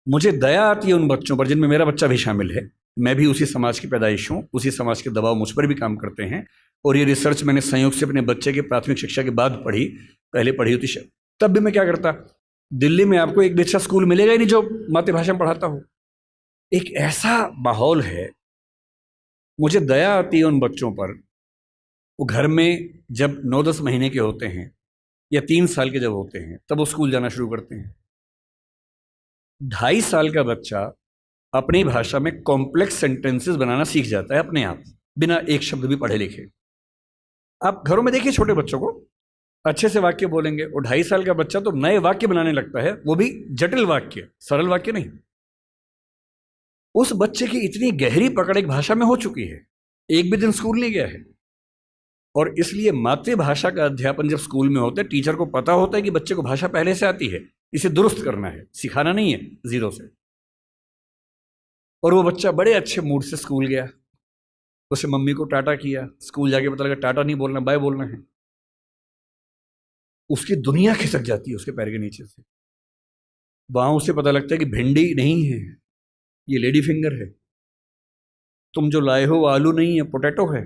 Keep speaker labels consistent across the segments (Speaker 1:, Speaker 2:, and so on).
Speaker 1: मुझे दया आती है उन बच्चों पर जिनमें मेरा बच्चा भी शामिल है। मैं भी उसी समाज की पैदाइश हूँ, उसी समाज के दबाव मुझ पर भी काम करते हैं। और ये रिसर्च मैंने संयोग से अपने बच्चे के प्राथमिक शिक्षा के बाद पढ़ी, पहले पढ़ी होती तब भी मैं क्या करता, दिल्ली में आपको एक भी अच्छा स्कूल मिलेगा ही नहीं जो मातृभाषा में पढ़ाता हो। एक ऐसा माहौल है, मुझे दया आती है उन बच्चों पर। वो घर में जब 9-10 महीने के होते हैं या 3 साल के जब होते हैं तब वो स्कूल जाना शुरू करते हैं। 2.5 साल का बच्चा अपनी भाषा में कॉम्प्लेक्स सेंटेंसेस बनाना सीख जाता है अपने आप, बिना एक शब्द भी पढ़े लिखे। आप घरों में देखिए छोटे बच्चों को, अच्छे से वाक्य बोलेंगे। और 2.5 साल का बच्चा तो नए वाक्य बनाने लगता है, वो भी जटिल वाक्य, सरल वाक्य नहीं। उस बच्चे की इतनी गहरी पकड़ एक भाषा में हो चुकी है, एक भी दिन स्कूल नहीं गया है। और इसलिए मातृभाषा का अध्यापन जब स्कूल में होता है, टीचर को पता होता है कि बच्चे को भाषा पहले से आती है, इसे दुरुस्त करना है, सिखाना नहीं है जीरो से। और वो बच्चा बड़े अच्छे मूड से स्कूल गया, उसे मम्मी को टाटा किया, स्कूल जाके पता लगा टाटा नहीं बोलना, बाय बोलना है। उसकी दुनिया खिसक जाती है उसके पैर के नीचे से। वहां उसे पता लगता है कि भिंडी नहीं है, ये लेडी फिंगर है। तुम जो लाए हो आलू नहीं है, पोटैटो है।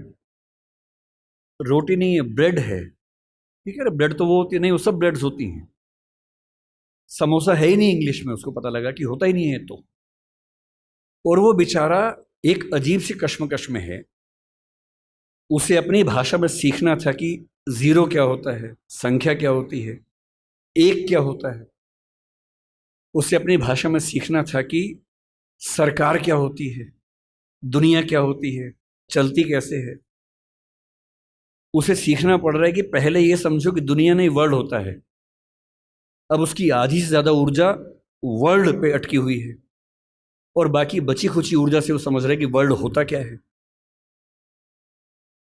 Speaker 1: रोटी नहीं है, ब्रेड है। ठीक है, ब्रेड तो वो होती है नहीं, वो सब ब्रेड्स होती हैं। समोसा है ही नहीं इंग्लिश में, उसको पता लगा कि होता ही नहीं है तो। और वो बेचारा एक अजीब सी कश्मकश में है। उसे अपनी भाषा में सीखना था कि जीरो क्या होता है, संख्या क्या होती है, एक क्या होता है। उसे अपनी भाषा में सीखना था कि सरकार क्या होती है, दुनिया क्या होती है, चलती कैसे है। उसे सीखना पड़ रहा है कि पहले ये समझो कि दुनिया नहीं वर्ल्ड होता है। अब उसकी आधी से ज्यादा ऊर्जा वर्ल्ड पे अटकी हुई है और बाकी बची खुची ऊर्जा से वो समझ रहा है कि वर्ल्ड होता क्या है।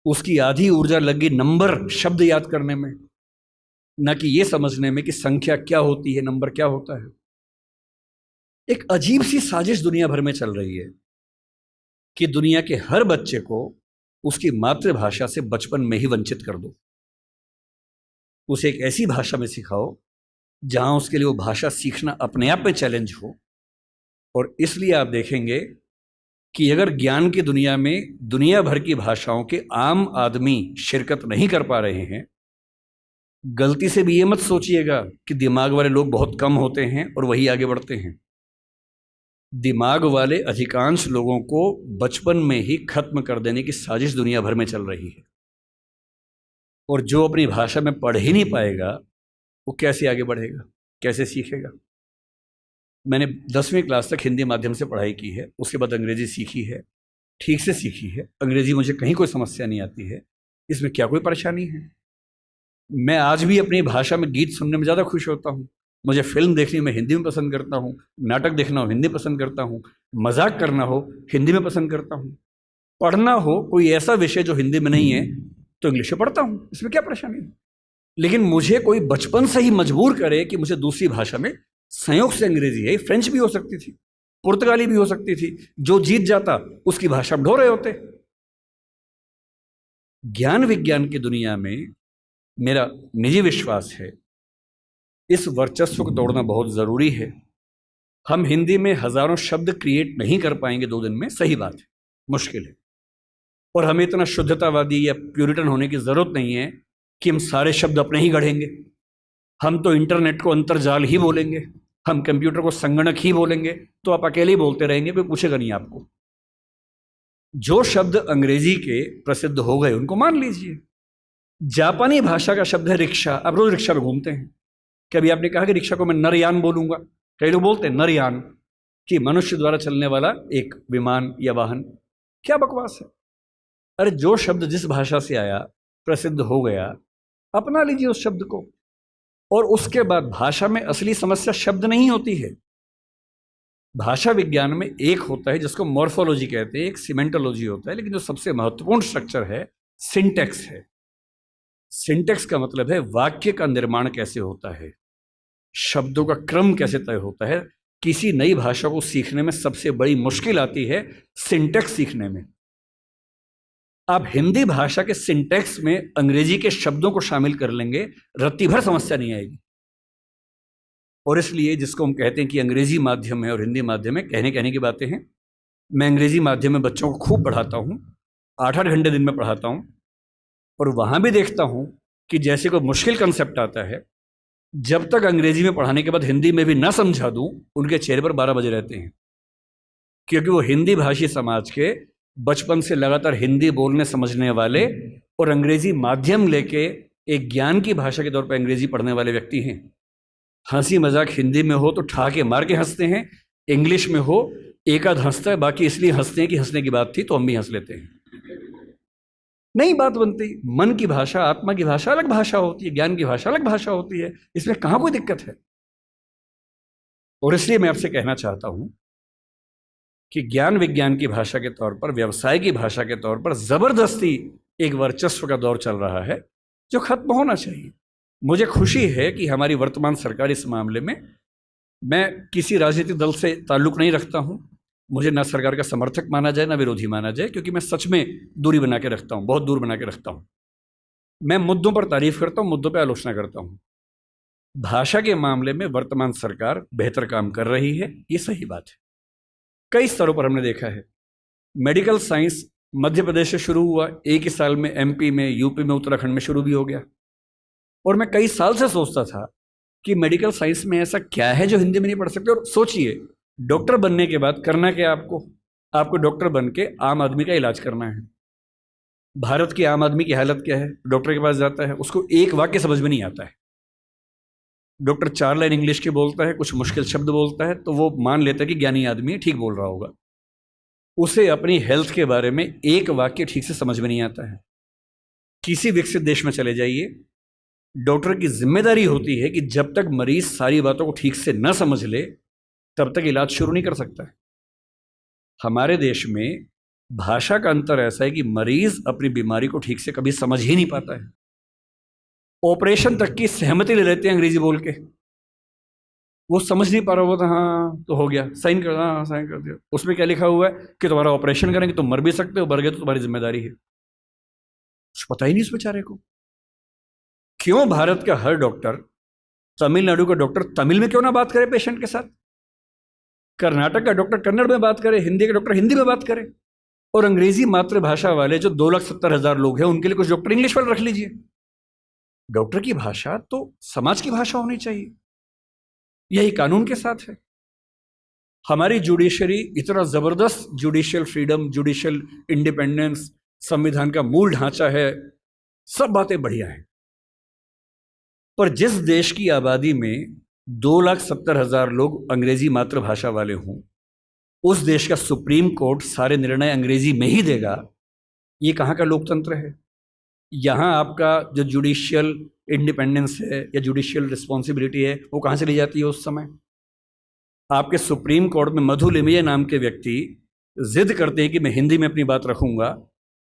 Speaker 1: उसकी आधी ऊर्जा लग गई नंबर, शब्द याद करने में, ना कि ये समझने में कि संख्या क्या होती है, नंबर क्या होता है। एक अजीब सी साजिश दुनिया भर में चल रही है कि दुनिया के हर बच्चे को उसकी मातृभाषा से बचपन में ही वंचित कर दो। उसे एक ऐसी भाषा में सिखाओ जहां उसके लिए वो भाषा सीखना अपने आप में चैलेंज हो। और इसलिए आप देखेंगे कि अगर ज्ञान की दुनिया में दुनिया भर की भाषाओं के आम आदमी शिरकत नहीं कर पा रहे हैं, गलती से भी ये मत सोचिएगा कि दिमाग वाले लोग बहुत कम होते हैं और वही आगे बढ़ते हैं। दिमाग वाले अधिकांश लोगों को बचपन में ही खत्म कर देने की साजिश दुनिया भर में चल रही है। और जो अपनी भाषा में पढ़ ही नहीं पाएगा, वो कैसे आगे बढ़ेगा, कैसे सीखेगा। मैंने 10वीं क्लास तक हिंदी माध्यम से पढ़ाई की है, उसके बाद अंग्रेजी सीखी है, ठीक से सीखी है। अंग्रेजी मुझे कहीं कोई समस्या नहीं आती है, इसमें क्या कोई परेशानी है। मैं आज भी अपनी भाषा में गीत सुनने में ज़्यादा खुश होता हूँ। मुझे फिल्म देखनी मैं हिंदी में पसंद करता हूँ, नाटक देखना हो हिंदी पसंद करता हूँ, मजाक करना हो हिंदी में पसंद करता हूँ, पढ़ना हो कोई ऐसा विषय जो हिंदी में नहीं है तो इंग्लिश में पढ़ता हूँ, इसमें क्या परेशानी है। लेकिन मुझे कोई बचपन से ही मजबूर करे कि मुझे दूसरी भाषा में, संयोग से अंग्रेजी है, फ्रेंच भी हो सकती थी, पुर्तगाली भी हो सकती थी, जो जीत जाता उसकी भाषा में ढो रहे होते। ज्ञान विज्ञान की दुनिया में मेरा निजी विश्वास है इस वर्चस्व को तोड़ना बहुत जरूरी है। हम हिंदी में हजारों शब्द क्रिएट नहीं कर पाएंगे 2 दिन में, सही बात है, मुश्किल है। और हमें इतना शुद्धतावादी या प्यूरिटन होने की जरूरत नहीं है कि हम सारे शब्द अपने ही गढ़ेंगे। हम तो इंटरनेट को अंतर्जाल ही बोलेंगे, हम कंप्यूटर को संगणक ही बोलेंगे, तो आप अकेले ही बोलते रहेंगे, कोई पूछेगा नहीं आपको। जो शब्द अंग्रेजी के प्रसिद्ध हो गए उनको मान लीजिए। जापानी भाषा का शब्द है रिक्शा, आप रोज रिक्शा में घूमते हैं, कभी आपने कहा कि रिक्शा को मैं नरयान बोलूंगा? कई लोग बोलते हैं नरयान, कि मनुष्य द्वारा चलने वाला एक विमान या वाहन। क्या बकवास है। अरे जो शब्द जिस भाषा से आया, प्रसिद्ध हो गया, अपना लीजिए उस शब्द को। और उसके बाद भाषा में असली समस्या शब्द नहीं होती है। भाषा विज्ञान में एक होता है जिसको मॉर्फोलॉजी कहते हैं, एक सिमेंटोलॉजी होता है, लेकिन जो सबसे महत्वपूर्ण स्ट्रक्चर है सिंटेक्स है। सिंटेक्स का मतलब है वाक्य का निर्माण कैसे होता है, शब्दों का क्रम कैसे तय होता है। किसी नई भाषा को सीखने में सबसे बड़ी मुश्किल आती है सिंटेक्स सीखने में। आप हिंदी भाषा के सिंटेक्स में अंग्रेजी के शब्दों को शामिल कर लेंगे, रत्ती भर समस्या नहीं आएगी। और इसलिए जिसको हम कहते हैं कि अंग्रेजी माध्यम है और हिंदी माध्यम है, कहने की बातें हैं। मैं अंग्रेजी माध्यम में बच्चों को खूब पढ़ाता हूँ, 8-8 घंटे दिन में पढ़ाता हूँ, और वहाँ भी देखता हूँ कि जैसे कोई मुश्किल कंसेप्ट आता है, जब तक अंग्रेजी में पढ़ाने के बाद हिंदी में भी ना समझा दूँ, उनके चेहरे पर 12 बजे रहते हैं, क्योंकि वो हिंदी भाषी समाज के बचपन से लगातार हिंदी बोलने समझने वाले और अंग्रेजी माध्यम लेके एक ज्ञान की भाषा के तौर पर अंग्रेजी पढ़ने वाले व्यक्ति हैं। हंसी मजाक हिंदी में हो तो ठाके मार के हंसते हैं, इंग्लिश में हो एक आध हंसता है, बाकी इसलिए हंसते हैं कि हंसने की बात थी तो हम भी हंस लेते हैं। नहीं बात बनती। मन की भाषा, आत्मा की भाषा अलग भाषा होती है, ज्ञान की भाषा अलग भाषा होती है, इसमें कहाँ कोई दिक्कत है। और इसलिए मैं आपसे कहना चाहता हूं कि ज्ञान विज्ञान की भाषा के तौर पर, व्यवसाय की भाषा के तौर पर जबरदस्ती एक वर्चस्व का दौर चल रहा है जो खत्म होना चाहिए। मुझे खुशी है कि हमारी वर्तमान सरकार इस मामले में, मैं किसी राजनीतिक दल से ताल्लुक नहीं रखता हूं, मुझे ना सरकार का समर्थक माना जाए ना विरोधी माना जाए, क्योंकि मैं सच में दूरी बना के रखता हूं, बहुत दूर बना के रखता हूं। मैं मुद्दों पर तारीफ करता हूं, मुद्दों पर आलोचना करता हूं। भाषा के मामले में वर्तमान सरकार बेहतर काम कर रही है, ये सही बात है। कई स्तरों पर हमने देखा है। मेडिकल साइंस मध्य प्रदेश से शुरू हुआ, एक ही साल में MP में, यूपी में, उत्तराखंड में शुरू भी हो गया। और मैं कई साल से सोचता था कि मेडिकल साइंस में ऐसा क्या है जो हिंदी में नहीं पढ़ सकते। और सोचिए, डॉक्टर बनने के बाद करना क्या आपको डॉक्टर बन के आम आदमी का इलाज करना है। भारत की आम आदमी की हालत क्या है? डॉक्टर के पास जाता है, उसको एक वाक्य समझ में नहीं आता है। डॉक्टर 4 लाइन इंग्लिश की बोलता है, कुछ मुश्किल शब्द बोलता है, तो वो मान लेता है कि ज्ञानी आदमी है, ठीक बोल रहा होगा। उसे अपनी हेल्थ के बारे में एक वाक्य ठीक से समझ में नहीं आता है। किसी विकसित देश में चले जाइए, डॉक्टर की जिम्मेदारी होती है कि जब तक मरीज सारी बातों को ठीक से न समझ ले तब तक इलाज शुरू नहीं कर सकता है। हमारे देश में भाषा का अंतर ऐसा है कि मरीज अपनी बीमारी को ठीक से कभी समझ ही नहीं पाता है। ऑपरेशन तक की सहमति ले लेते हैं अंग्रेजी बोल के, वो समझ नहीं पा रहा होता, हाँ तो हो गया, साइन कर, हाँ साइन कर दिया। उसमें क्या लिखा हुआ है कि तुम्हारा ऑपरेशन करेंगे, तुम मर भी सकते हो, मर गए तो तुम्हारी जिम्मेदारी है। कुछ पता ही नहीं उस बेचारे को। क्यों भारत का हर डॉक्टर, तमिलनाडु का डॉक्टर तमिल में क्यों ना बात करे पेशेंट के साथ, कर्नाटक का डॉक्टर कन्नड़ में बात करे, हिंदी का डॉक्टर हिंदी में बात करे, और अंग्रेजी मातृभाषा वाले जो 2,70,000 लोग हैं उनके लिए कुछ डॉक्टर इंग्लिश वाले रख लीजिए। डॉक्टर की भाषा तो समाज की भाषा होनी चाहिए, यही कानून के साथ है। हमारी जुडिशरी इतना जबरदस्त जुडिशियल फ्रीडम, जुडिशियल इंडिपेंडेंस, संविधान का मूल ढांचा है, सब बातें बढ़िया हैं। पर जिस देश की आबादी में 2,70,000 लोग अंग्रेजी मातृभाषा वाले हों, उस देश का सुप्रीम कोर्ट सारे निर्णय अंग्रेजी में ही देगा, ये कहाँ का लोकतंत्र है? यहाँ आपका जो जुडिशियल इंडिपेंडेंस है या जुडिशियल रिस्पॉन्सिबिलिटी है वो कहाँ से ली जाती है? उस समय आपके सुप्रीम कोर्ट में मधु लिमये नाम के व्यक्ति जिद करते हैं कि मैं हिंदी में अपनी बात रखूंगा,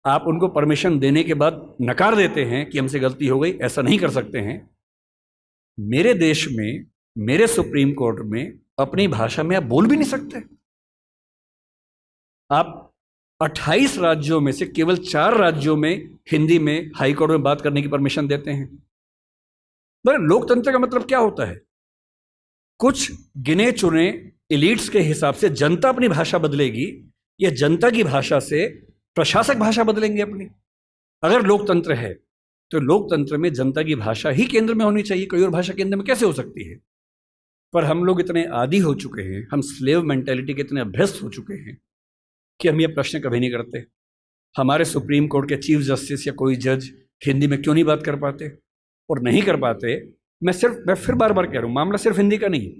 Speaker 1: आप उनको परमिशन देने के बाद नकार देते हैं कि हमसे गलती हो गई, ऐसा नहीं कर सकते हैं। मेरे देश में, मेरे सुप्रीम कोर्ट में अपनी भाषा में आप बोल भी नहीं सकते। आप 28 राज्यों में से केवल 4 राज्यों में हिंदी में हाई कोर्ट में बात करने की परमिशन देते हैं। पर लोकतंत्र का मतलब क्या होता है? कुछ गिने चुने एलिट्स के हिसाब से जनता अपनी भाषा बदलेगी या जनता की भाषा से प्रशासक भाषा बदलेंगे अपनी? अगर लोकतंत्र है तो लोकतंत्र में जनता की भाषा ही केंद्र में होनी चाहिए, कोई और भाषा केंद्र में कैसे हो सकती है? पर हम लोग इतने आदी हो चुके हैं, हम स्लेव मेंटेलिटी के इतने अभ्यस्त हो चुके हैं कि हम ये प्रश्न कभी नहीं करते। हमारे सुप्रीम कोर्ट के चीफ जस्टिस या कोई जज हिंदी में क्यों नहीं बात कर पाते? और नहीं कर पाते, मैं फिर बार बार कह रहा हूँ, मामला सिर्फ हिंदी का नहीं।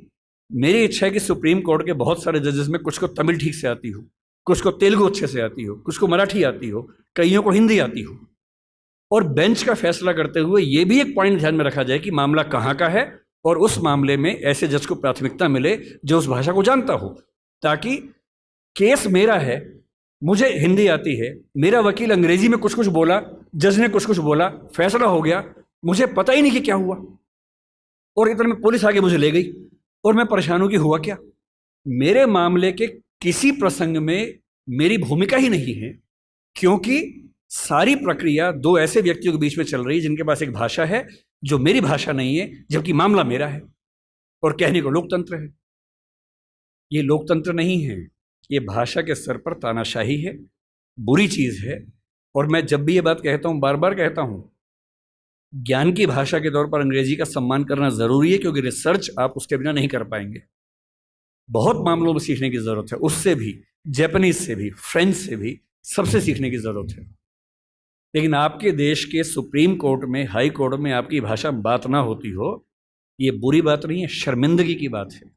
Speaker 1: मेरी इच्छा है कि सुप्रीम कोर्ट के बहुत सारे जजेस में कुछ को तमिल ठीक से आती हो, कुछ को तेलुगु अच्छे से आती हो, कुछ को मराठी आती हो, कईयों को हिंदी आती हो। और बेंच का फैसला करते हुए ये भी एक पॉइंट ध्यान में रखा जाए कि मामला कहाँ का है और उस मामले में ऐसे जज को प्राथमिकता मिले जो उस भाषा को जानता हो, ताकि केस मेरा है, मुझे हिंदी आती है, मेरा वकील अंग्रेजी में कुछ कुछ बोला, जज ने कुछ कुछ बोला, फैसला हो गया, मुझे पता ही नहीं कि क्या हुआ, और इतना में पुलिस आके मुझे ले गई और मैं परेशान हूं कि हुआ क्या। मेरे मामले के किसी प्रसंग में मेरी भूमिका ही नहीं है, क्योंकि सारी प्रक्रिया 2 ऐसे व्यक्तियों के बीच में चल रही है जिनके पास एक भाषा है जो मेरी भाषा नहीं है, जबकि मामला मेरा है। और कहने को लोकतंत्र है। ये लोकतंत्र नहीं है, ये भाषा के स्तर पर तानाशाही है, बुरी चीज है। और मैं जब भी ये बात कहता हूं, बार बार कहता हूं, ज्ञान की भाषा के तौर पर अंग्रेजी का सम्मान करना जरूरी है, क्योंकि रिसर्च आप उसके बिना नहीं कर पाएंगे। बहुत मामलों में सीखने की जरूरत है, उससे भी, जापानीज से भी, फ्रेंच से भी, सबसे सीखने की जरूरत है। लेकिन आपके देश के सुप्रीम कोर्ट में, हाई कोर्ट में आपकी भाषा बात ना होती हो, ये बुरी बात नहीं है, शर्मिंदगी की बात है।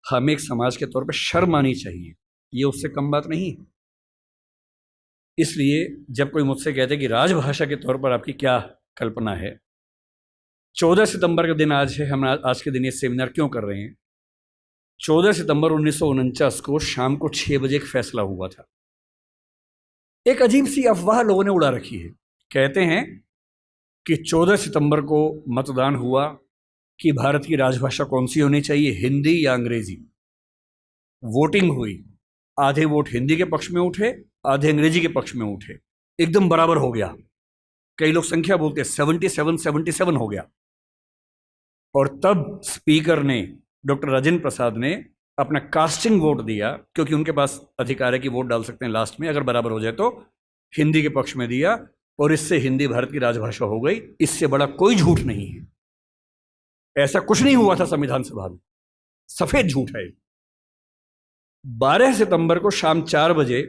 Speaker 1: हमें एक समाज के तौर पर शर्म आनी चाहिए, ये उससे कम बात नहीं है। इसलिए जब कोई मुझसे कहते कि राजभाषा के तौर पर आपकी क्या कल्पना है, 14 सितंबर का दिन आज है, हम आज के दिन ये सेमिनार क्यों कर रहे हैं? 14 सितंबर 1949 को शाम को 6 बजे एक फैसला हुआ था। एक अजीब सी अफवाह लोगों ने उड़ा रखी है। कहते हैं कि 14 सितंबर को मतदान हुआ कि भारत की राजभाषा कौन सी होनी चाहिए, हिंदी या अंग्रेजी। वोटिंग हुई, आधे वोट हिंदी के पक्ष में उठे, आधे अंग्रेजी के पक्ष में उठे, एकदम बराबर हो गया। कई लोग संख्या बोलते हैं, 77-77 हो गया। और तब स्पीकर ने, डॉक्टर राजेंद्र प्रसाद ने अपना कास्टिंग वोट दिया, क्योंकि उनके पास अधिकार है कि वोट डाल सकते हैं लास्ट में, अगर बराबर हो जाए तो, हिंदी के पक्ष में दिया, और इससे हिंदी भारत की राजभाषा हो गई। इससे बड़ा कोई झूठ नहीं है। ऐसा कुछ नहीं हुआ था संविधान सभा में, सफेद झूठ है। 12 सितंबर को शाम 4 बजे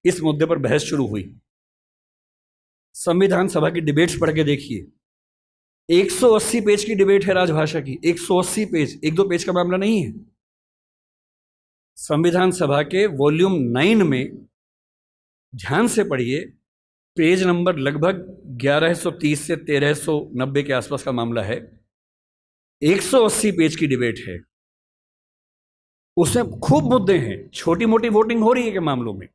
Speaker 1: इस मुद्दे पर बहस शुरू हुई। संविधान सभा की डिबेट्स पढ़ के देखिए, 180 पेज की डिबेट है राजभाषा की, 180 पेज, 1-2 पेज का मामला नहीं है। संविधान सभा के वॉल्यूम 9 में ध्यान से पढ़िए, पेज नंबर लगभग 1130 से 1390 के आसपास का मामला है। 180 पेज की डिबेट है, उसमें खूब मुद्दे हैं, छोटी मोटी वोटिंग हो रही है के मामलों में।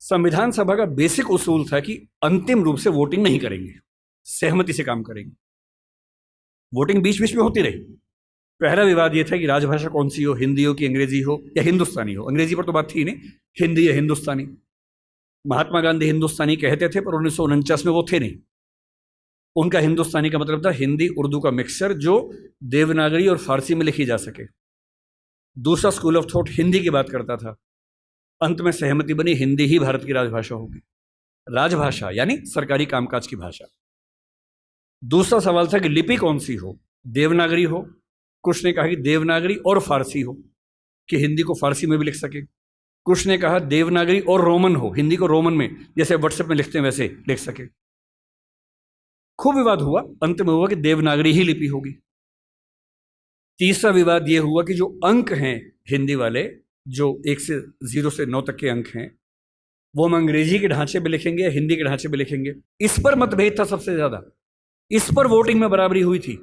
Speaker 1: संविधान सभा का बेसिक उसूल था कि अंतिम रूप से वोटिंग नहीं करेंगे, सहमति से काम करेंगे। वोटिंग बीच बीच में होती रही। पहला विवाद यह था कि राजभाषा कौन सी हो, हिंदी हो कि अंग्रेजी हो या हिंदुस्तानी हो। अंग्रेजी पर तो बात थी नहीं, हिंदी या हिंदुस्तानी। महात्मा गांधी हिंदुस्तानी कहते थे, पर 1949 में वो थे नहीं। उनका हिंदुस्तानी का मतलब था हिंदी उर्दू का मिक्सचर, जो देवनागरी और फारसी में लिखी जा सके। दूसरा स्कूल ऑफ थॉट हिंदी की बात करता था। अंत में सहमति बनी, हिंदी ही भारत की राजभाषा होगी। राजभाषा यानी सरकारी कामकाज की भाषा। दूसरा सवाल था कि लिपि कौन सी हो, देवनागरी हो, कुछ ने कहा कि देवनागरी और फारसी हो, कि हिंदी को फारसी में भी लिख सके। कुछ ने कहा देवनागरी और रोमन हो, हिंदी को रोमन में, जैसे व्हाट्सएप में लिखते हैं वैसे लिख सके। खूब विवाद हुआ, अंत में हुआ कि देवनागरी ही लिपि होगी। तीसरा विवाद यह हुआ कि जो अंक हैं हिंदी वाले, जो 1 से 0 से 9 तक के अंक हैं, वो हम अंग्रेजी के ढांचे में लिखेंगे या हिंदी के ढांचे में लिखेंगे। इस पर मतभेद था सबसे ज्यादा। इस पर वोटिंग में बराबरी हुई थी।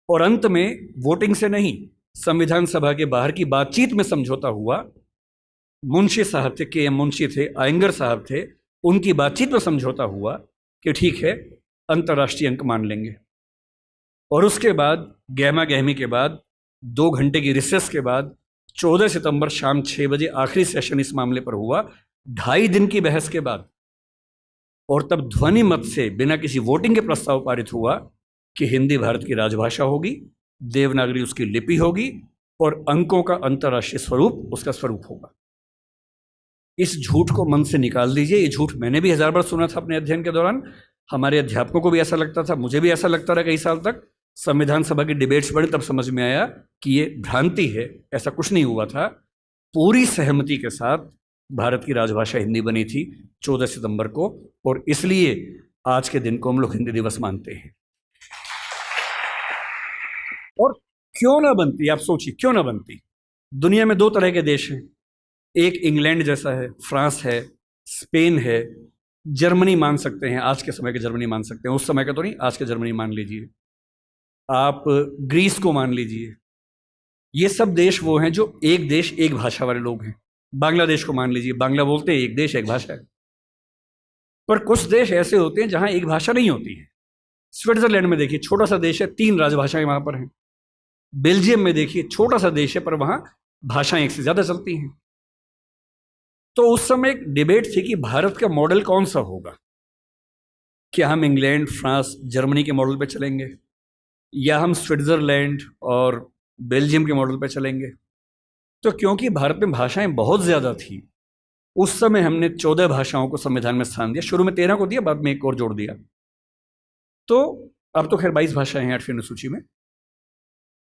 Speaker 1: और अंत में वोटिंग से नहीं, संविधान सभा के बाहर की बातचीत में समझौता हुआ। मुंशी साहब थे, के एम मुंशी थे, आयंगर साहब थे, उनकी बातचीत में समझौता हुआ कि ठीक है, अंतर्राष्ट्रीय अंक मान लेंगे। और उसके बाद गहमा गहमी के बाद, 2 घंटे की रिसेस के बाद, 14 सितंबर शाम 6 बजे आखिरी सेशन इस मामले पर हुआ, 2.5 दिन की बहस के बाद। और तब ध्वनि मत से, बिना किसी वोटिंग के प्रस्ताव पारित हुआ कि हिंदी भारत की राजभाषा होगी, देवनागरी उसकी लिपि होगी, और अंकों का अंतर्राष्ट्रीय स्वरूप उसका स्वरूप होगा। इस झूठ को मन से निकाल दीजिए। ये झूठ मैंने भी 1000 बार सुना था अपने अध्ययन के दौरान। हमारे अध्यापकों को भी ऐसा लगता था, मुझे भी ऐसा लगता रहा कई साल तक। संविधान सभा की डिबेट्स बढ़ी तब समझ में आया कि ये भ्रांति है, ऐसा कुछ नहीं हुआ था। पूरी सहमति के साथ भारत की राजभाषा हिंदी बनी थी 14 सितंबर को, और इसलिए आज के दिन को हम लोग हिंदी दिवस मानते हैं। और क्यों ना बनती, आप सोचिए क्यों ना बनती। दुनिया में 2 तरह के देश हैं, एक इंग्लैंड जैसा है, फ्रांस है, स्पेन है, जर्मनी मान सकते हैं, आज के समय के जर्मनी मान सकते हैं, उस समय का तो नहीं, आज के जर्मनी मान लीजिए, आप ग्रीस को मान लीजिए। ये सब देश वो हैं जो एक देश एक भाषा वाले लोग हैं। बांग्लादेश को मान लीजिए, बांग्ला बोलते हैं, एक देश एक भाषा है। पर कुछ देश ऐसे होते हैं जहां एक भाषा नहीं होती है। स्विट्जरलैंड में देखिए, छोटा सा देश है, 3 राजभाषाएं वहां पर हैं। बेल्जियम में देखिए, छोटा सा देश है, पर वहां भाषाएं 1 से ज्यादा चलती हैं। तो उस समय एक डिबेट थी कि भारत का मॉडल कौन सा होगा। क्या हम इंग्लैंड, फ्रांस, जर्मनी के मॉडल पे चलेंगे, या हम स्विट्ज़रलैंड और बेल्जियम के मॉडल पर चलेंगे? तो क्योंकि भारत में भाषाएं बहुत ज़्यादा थी, उस समय हमने 14 भाषाओं को संविधान में स्थान दिया। शुरू में 13 को दिया, बाद में एक और जोड़ दिया। तो अब तो खैर 22 भाषाएं हैं 8वीं अनुसूची में।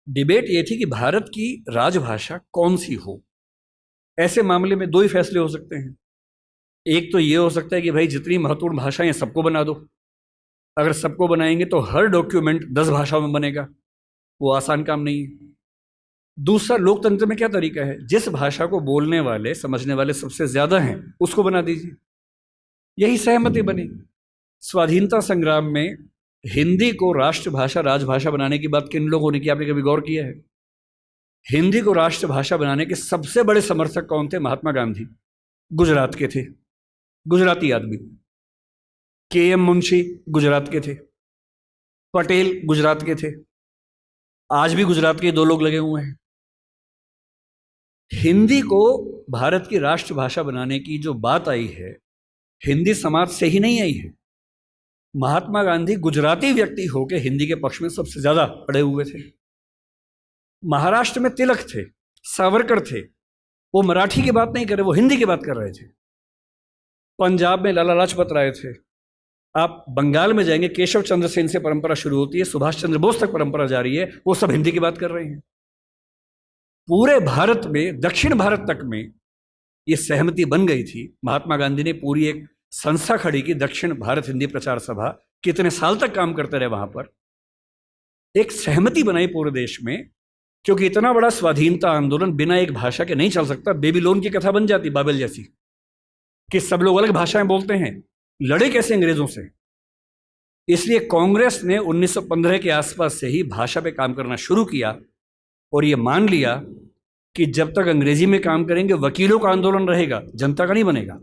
Speaker 1: डिबेट ये थी कि भारत की राजभाषा कौन सी हो। ऐसे मामले में दो ही फैसले हो सकते हैं। एक तो ये हो सकता है कि भाई जितनी महत्वपूर्ण भाषाएं सबको बना दो। अगर सबको बनाएंगे तो हर डॉक्यूमेंट 10 भाषाओं में बनेगा, वो आसान काम नहीं है। दूसरा, लोकतंत्र में क्या तरीका है, जिस भाषा को बोलने वाले समझने वाले सबसे ज्यादा हैं उसको बना दीजिए। यही सहमति बनी। स्वाधीनता संग्राम में हिंदी को राष्ट्रभाषा राजभाषा बनाने की बात किन लोगों ने की, आपने कभी गौर किया है? हिंदी को राष्ट्रभाषा बनाने के सबसे बड़े समर्थक कौन थे? महात्मा गांधी, गुजरात के थे, गुजराती आदमी। के.एम. मुंशी गुजरात के थे, पटेल गुजरात के थे, आज भी गुजरात के दो लोग लगे हुए हैं। हिंदी को भारत की राष्ट्रभाषा बनाने की जो बात आई है, हिंदी समाज से ही नहीं आई है। महात्मा गांधी गुजराती व्यक्ति होकर हिंदी के पक्ष में सबसे ज्यादा अड़े हुए थे। महाराष्ट्र में तिलक थे, सावरकर थे, वो मराठी की बात नहीं कर रहे, वो हिंदी की बात कर रहे थे। पंजाब में लाला लाजपत राय थे। आप बंगाल में जाएंगे, केशव चंद्र सेन से परंपरा शुरू होती है, सुभाष चंद्र बोस तक परंपरा जारी है, वो सब हिंदी की बात कर रहे हैं। पूरे भारत में, दक्षिण भारत तक में ये सहमति बन गई थी। महात्मा गांधी ने पूरी एक संस्था खड़ी की, दक्षिण भारत हिंदी प्रचार सभा। कितने साल तक काम करते रहे वहां पर। एक सहमति बनाई पूरे देश में, क्योंकि इतना बड़ा स्वाधीनता आंदोलन बिना एक भाषा के नहीं चल सकता। बेबीलोन की कथा बन जाती, बाबेल जैसी, कि सब लोग अलग भाषाएं बोलते हैं, लड़े कैसे अंग्रेजों से। इसलिए कांग्रेस ने 1915 के आसपास से ही भाषा पे काम करना शुरू किया और ये मान लिया कि जब तक अंग्रेजी में काम करेंगे वकीलों का आंदोलन रहेगा, जनता का नहीं बनेगा।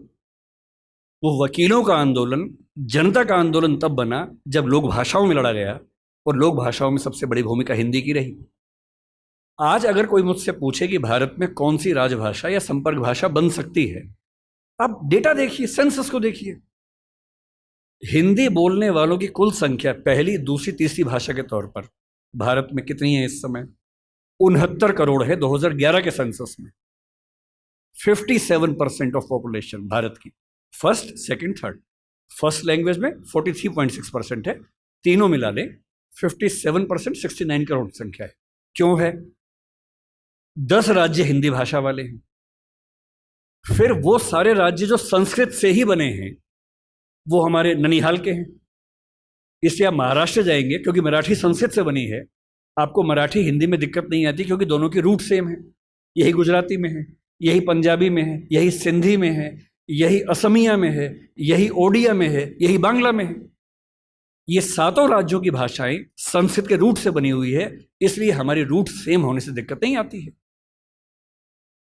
Speaker 1: वो वकीलों का आंदोलन जनता का आंदोलन तब बना जब लोक भाषाओं में लड़ा गया, और लोक भाषाओं में सबसे बड़ी भूमिका हिंदी की रही। आज अगर कोई मुझसे पूछे कि भारत में कौन सी राजभाषा या संपर्क भाषा बन सकती है, आप डेटा देखिए, सेंसस को देखिए। हिंदी बोलने वालों की कुल संख्या पहली, दूसरी, तीसरी भाषा के तौर पर भारत में कितनी है इस समय? 69 करोड़ है 2011 के सेंसस में। 57% ऑफ पॉपुलेशन भारत की, first, second, third. First language में 43.6% है, तीनों मिला लें 57%, 69 करोड़ संख्या है। क्यों है? 10 राज्य हिंदी भाषा वाले हैं। फिर वो सारे राज्य जो संस्कृत से ही बने हैं, वो हमारे ननिहाल के हैं। इसलिए आप महाराष्ट्र जाएंगे, क्योंकि मराठी संस्कृत से बनी है, आपको मराठी हिंदी में दिक्कत नहीं आती, क्योंकि दोनों की रूट सेम है। यही गुजराती में है, यही पंजाबी में है, यही सिंधी में है, यही असमिया में है, यही ओडिया में है, यही बांग्ला में है। ये सातों राज्यों की भाषाएं संस्कृत के रूट से बनी हुई है, इसलिए हमारी रूट सेम होने से दिक्कत नहीं आती है।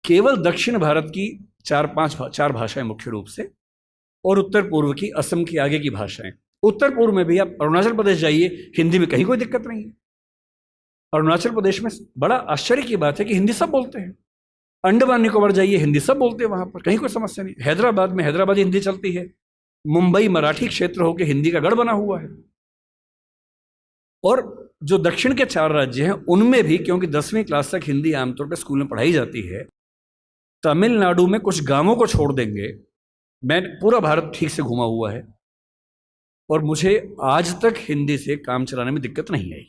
Speaker 1: केवल दक्षिण भारत की चार भाषाएं मुख्य रूप से, और उत्तर पूर्व की, असम की आगे की भाषाएं। उत्तर पूर्व में भी आप अरुणाचल प्रदेश जाइए, हिंदी में कहीं कोई दिक्कत नहीं है। अरुणाचल प्रदेश में बड़ा आश्चर्य की बात है कि हिंदी सब बोलते हैं। अंडमान निकोबार जाइए, हिंदी सब बोलते हैं, वहां पर कहीं कोई समस्या नहीं। हैदराबाद में हैदराबादी हिंदी चलती है। मुंबई मराठी क्षेत्र होकर हिंदी का गढ़ बना हुआ है। और जो दक्षिण के 4 राज्य हैं उनमें भी, क्योंकि 10वीं क्लास तक हिंदी आमतौर पर स्कूल में पढ़ाई जाती है, तमिलनाडु में कुछ गांवों को छोड़ देंगे, मैं पूरा भारत ठीक से घुमा हुआ है, और मुझे आज तक हिंदी से काम चलाने में दिक्कत नहीं आई।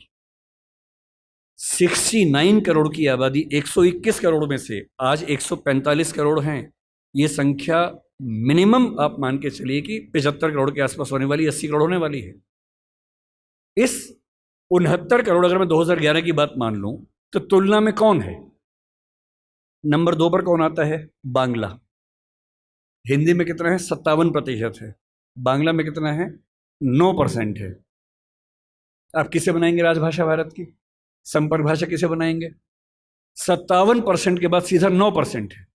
Speaker 1: 69 करोड़ की आबादी, 121 करोड़ में से आज 145 करोड़ हैं। ये संख्या मिनिमम आप मान के चलिए कि 75 करोड़ के आसपास होने वाली, 80 करोड़ होने वाली है। इस 69 करोड़, अगर मैं 2011 की बात मान लूं, तो तुलना में कौन है? नंबर 2 पर कौन आता है? बांग्ला। हिंदी में कितना है? 57% है। बांग्ला में कितना है? 9% है। आप किसे बनाएंगे राजभाषा भारत की? संपर्क भाषा किसे बनाएंगे? 57% के बाद सीधा 9% है।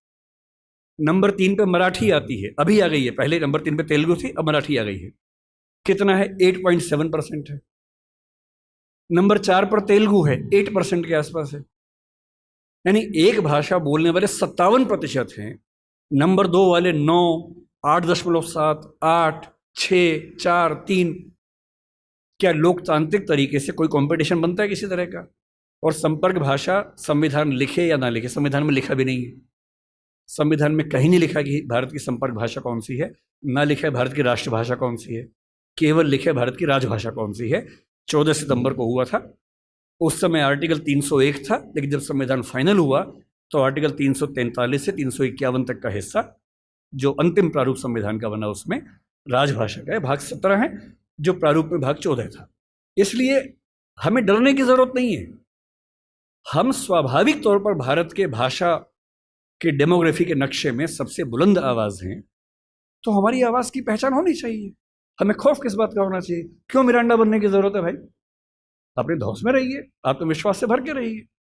Speaker 1: नंबर 3 पे मराठी आती है, अभी आ गई है। पहले नंबर 3 पे तेलुगु थी, अब मराठी आ गई है। कितना है? 8.7% है। नंबर 4 पर तेलुगु है, 8% के आसपास है। यानी एक भाषा बोलने वाले 57% हैं, नंबर 2 वाले 9, 8.7, 8, 6, 4, 3। क्या लोकतांत्रिक तरीके से कोई कंपटीशन बनता है किसी तरह का? और संपर्क भाषा संविधान लिखे या ना लिखे, संविधान में लिखा भी नहीं है। संविधान में कहीं नहीं लिखा कि भारत की संपर्क भाषा कौन सी है, ना लिखा है भारत की राष्ट्रभाषा कौन सी है, केवल लिखे भारत की राजभाषा कौन सी है। 14 सितंबर को हुआ था, उस समय आर्टिकल 301 था, लेकिन जब संविधान फाइनल हुआ तो आर्टिकल 343 से 351 तक का हिस्सा जो अंतिम प्रारूप संविधान का बना उसमें राजभाषा का है, भाग 17 है, जो प्रारूप में भाग 14 था। इसलिए हमें डरने की जरूरत नहीं है। हम स्वाभाविक तौर पर भारत के भाषा के डेमोग्राफी के नक्शे में सबसे बुलंद आवाज हैं, तो हमारी आवाज की पहचान होनी चाहिए। हमें खौफ किस बात का होना चाहिए? क्यों मिरांडा बनने की जरूरत है भाई? अपने धौस में रहिए, आत्मविश्वास से भर के रहिए।